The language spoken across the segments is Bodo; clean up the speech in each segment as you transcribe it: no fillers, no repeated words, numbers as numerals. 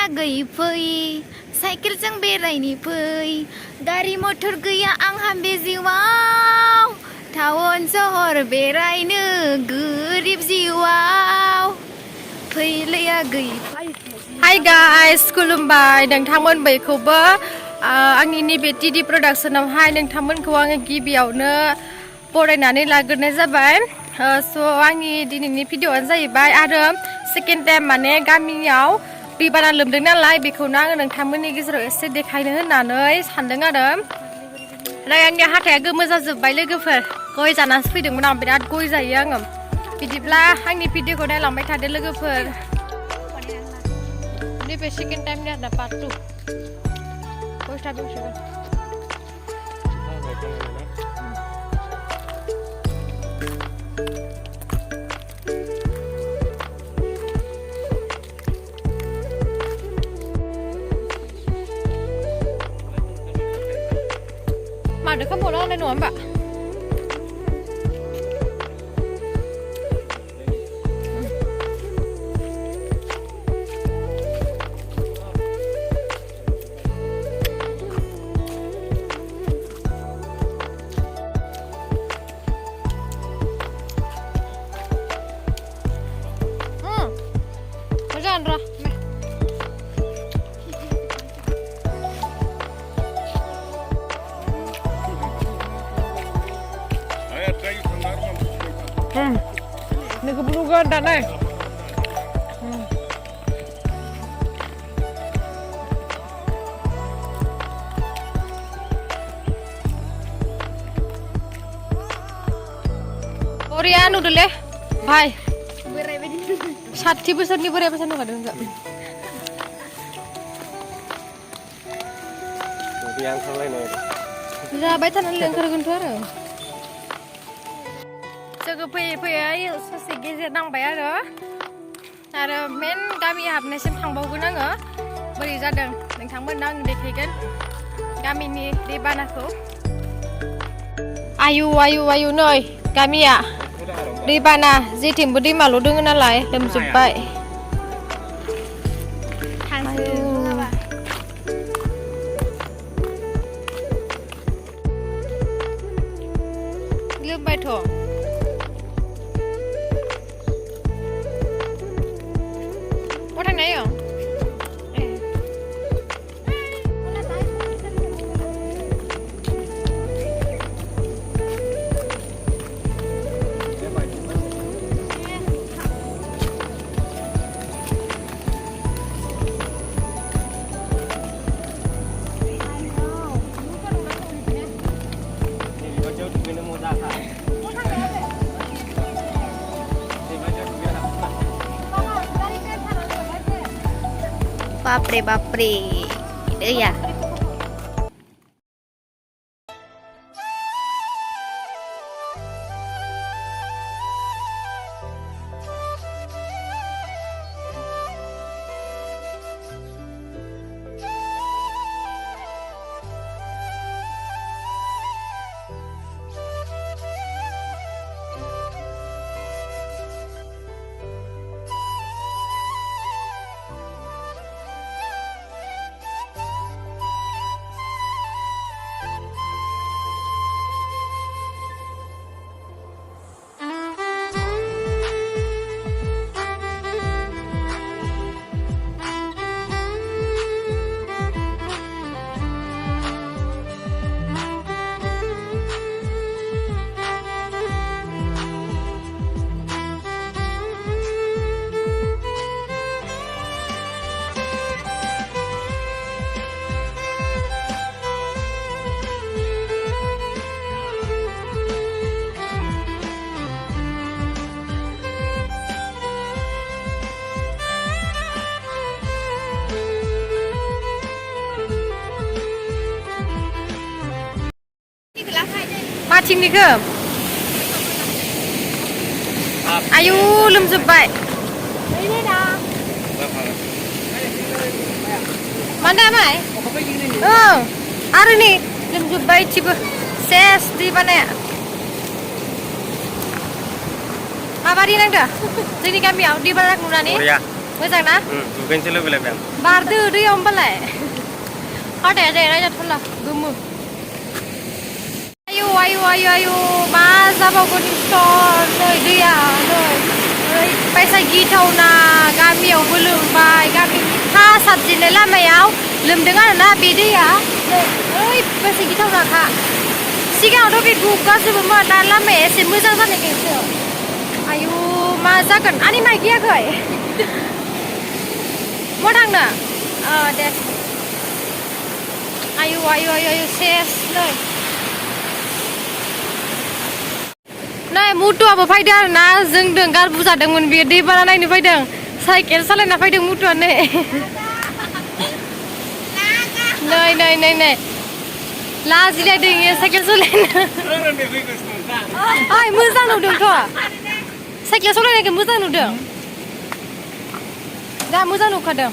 गैयै फै साइकेलजों बेरायनो फै गारि मटर गैया आंहा बे जिउआव टाउन सहर बेरायनो गोरिब जिउआव फैलाया गैयै हाय गाइस खुलुमबाय नोंथांमोन बयखौबो आंनि नैबे टिडि प्रडाक्शनावहाय नोंथांमोनखौ आङो गिबियावनो बरायनानै लाग्रोनाय जाबाय स' आंनि दिनैनि भिडिअ'आनो जाहैबाय आरो सेकेन्ड टाइम माने गामियाव दैबाना लोमदों नालाय बेखौनो आङो नोंथांमोननि गेजेराव एसे देखायनो होननानै सानदों आरो आंनि हाथाया गोमो जाजोब्बाय लोगोफोर गय जानासो फैदोंमोन आं बिराद गय जायो आङो बिदिब्ला आंनि भिडिअ'खौ नायलांबाय थादो लोगोफोर नैबे सेकेन्ड टाइमनि आरोना पार्ट 2 गयथा दंसिगोन मादो खामबावनो हानाय नङा होमबा mojalan ra ini keburu ganda nih. Korean udah leh, bye. 60 बोसोरनि बोराय बेसा नुखादों enggak? Yang सालायनाय जाबाय थानानै लेंखारगोनथ' जोङो फैयै फैयै ससे गेजेर नांबाय आरो मेन गामि हाबनायसिम थांबावगोन आङो बोरै जादों नोंथांमोननो आं देखायगोन गामिनि दैबानाखौ आयु आयु आयु नै गामिया दैबाना जेथिंबो दैमाल' दङ नालाय लोमजोब्बाय लोमबायथ' थांनाय बापरे बापरे या माथिंनिखौ आयु लोमजोब्बाय मानदा माय आरो नै लोमजोब्बाय इथिबो सेस दै बानाया माबादि नांदो जोंनि गामियाव दै बाना नुनानै मोजां ना दुगैनोसो लुबैलायबाय आं बारदो दैयाव होमबालाय हाथाया जाया जाथारला गोमो आयु आयु आयु आयु मा जाबावगोन इसर नै दैया नै ओरैबायसा गिथावना गामियावबो लोमबाय गामिनि साबजेननाय लामायाव लोमदों आरोना बे दैया ओरैबायसा गिथावनाखा सिगाङावथ' बे गुगाजोबोमोन दा लामाया एसे मोजां जानायखायसो आयु मा जागोन आंनि माइ गैयाखै मा थांनो दे आयु आयु आयु आयु सेस नै मुटुआबो फैदों आरोना जोंदों गारबु जादोंमोन बेयो दैबाना नायनो फैदों साइकेल सालायना फैदों मुटुआ नै नै नै नै नै लाजिलायदों इयो साइकेल सालायनो ओइ मोजां नुदोंथ' साइकेल सालायनायखौ मोजां नुदों दा मोजां नुखादों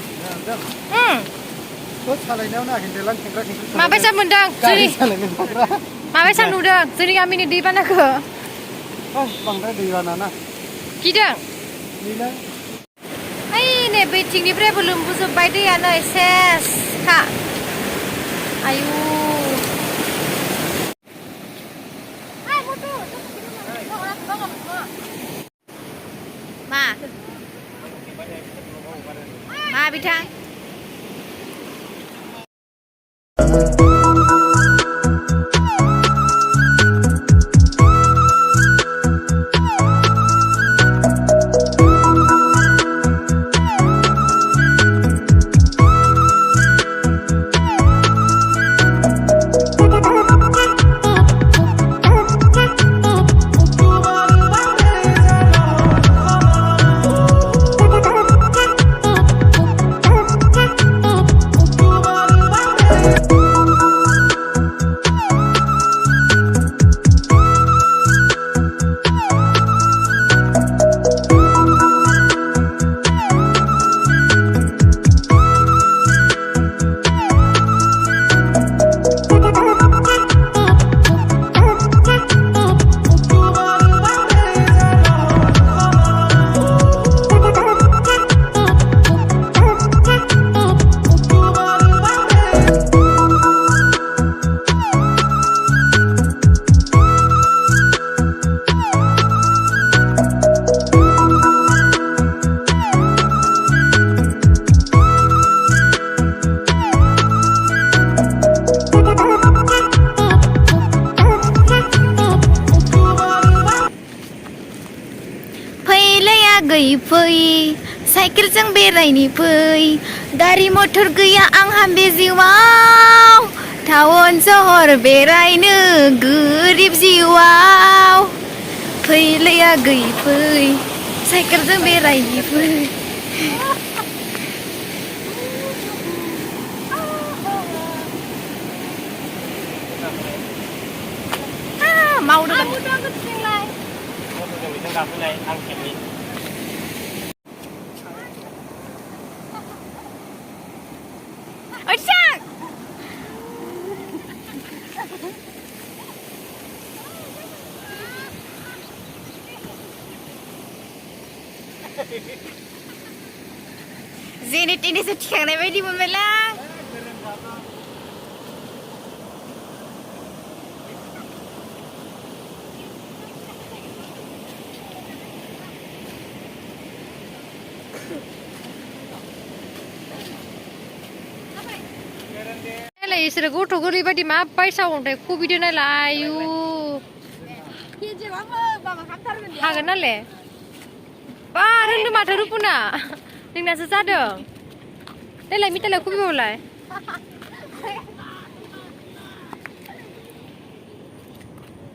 माबायसा मोनदों माबायसा नुदों जोंनि गामिनि दैबानाखौ बांद्राय दैबाना ना गिदों ओइ नै बैथिंनिफ्रायबो लोमबोजोब्बाय दैया नै सेसखा आयु मा बिथां फै साइकेलजों बेरायनो फै गारि मटर गैया आंहा बे जिउआव टाउन सहर बेरायनो गोरिब जिउआव फैलै आगै फै साइकेलजों बेरायनो फै मावदों जेने तेनेसो थिखांनाय बायदि मोनबायलां नायलाय इसोरो गथ' गोरलै बायदि मा बायसा अन्थाइ खुबिदो नायलाय आयु हागोन नालाय बा रोंदों माथो रुपुना नोंनासो जादों देलाय मिटालाय खुबिबावलाय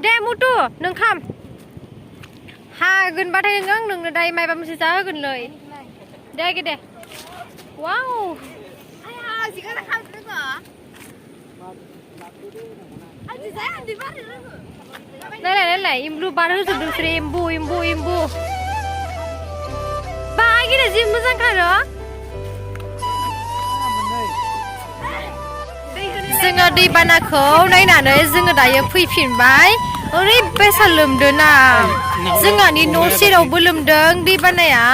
दे मुटु नों खाम हागोनबाथाय नों नोंनो दायो मायबा मोनसे जाहोगोनलै दे वाव नायलाय एम्बु बार होजोबदों बिसोरो एम्बु बा गिदिर जि मोजां खारो जोङो दैबानाखौ नायनानै जोङो दायो फैफिनबाय ओरैबायसा लोमदों ना जोंहानि न' सेरावबो लोमदों दैबानाया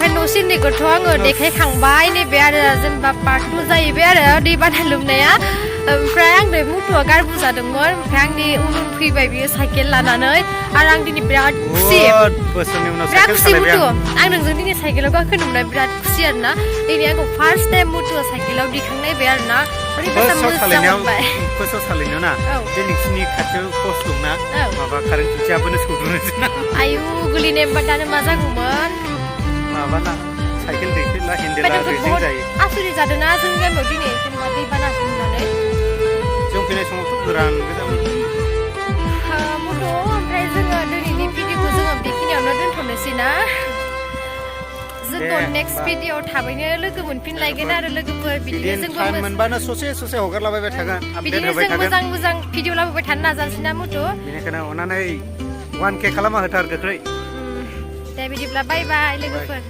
ओमफ्राय न' सिंनिखौथ' आङो देखायखांबाय नैबे आरो जेनेबा पार्ट 2 जाहैबाय आरो दैबाना लोमनाया ओमफ्राय आं दहाय मट'आ गारबु जादोंमोन ओमफ्राय आंनि उन फैबाय बियो साइकेल लानानै आरो आं दिनै बिराद खुसि बिराद खुसि मट' आं नोंजों दिनै साइकेलाव गाखोनो मोननाय बिराद खुसि आरोना दिनै आंखौ फार्स्ट टाइम मट'आ साइकेलाव दिखांनायबाय आरोना ओरैबायसा मोजां मोनबाय फार्स्टआव सालायनायाव ना बे नोंसिनि खाथियाव पस्ट दंना माबा कारेन्ट खुन्थियाबोनो सौदुनोसै आयु गोलैनाय मोनबा दानो मा जागौमोन माबाना साइकेल दैखोला हेन्देला रेजें जायो आसुरि जादोंना जोंनि गामियाव दिनै जेनेबा दैबाना होननानै जों फैनाय समावथ' गोरान गोजामोन मट' ओमफ्राय जोङो दिनैनि भिडिअखौ जोङो बेखिनियावनो दोनथ'नोसै ना जोंखौ नेक्स्ट भिडिअ थाबैनो लोगो मोनफिनलायगोन आरो लोगोफोर बिदिनो जोंबो मोनबानो ससे हगारलाबायबाय थागोन बिदिनो जों मोजां भिडिअ लाबोबाय थानो नाजानोसै ना मट' बेनिखायनो अननानै 1K खालामना होथार गोख्रै दे बिदिब्ला बाय बाय लोगोफोर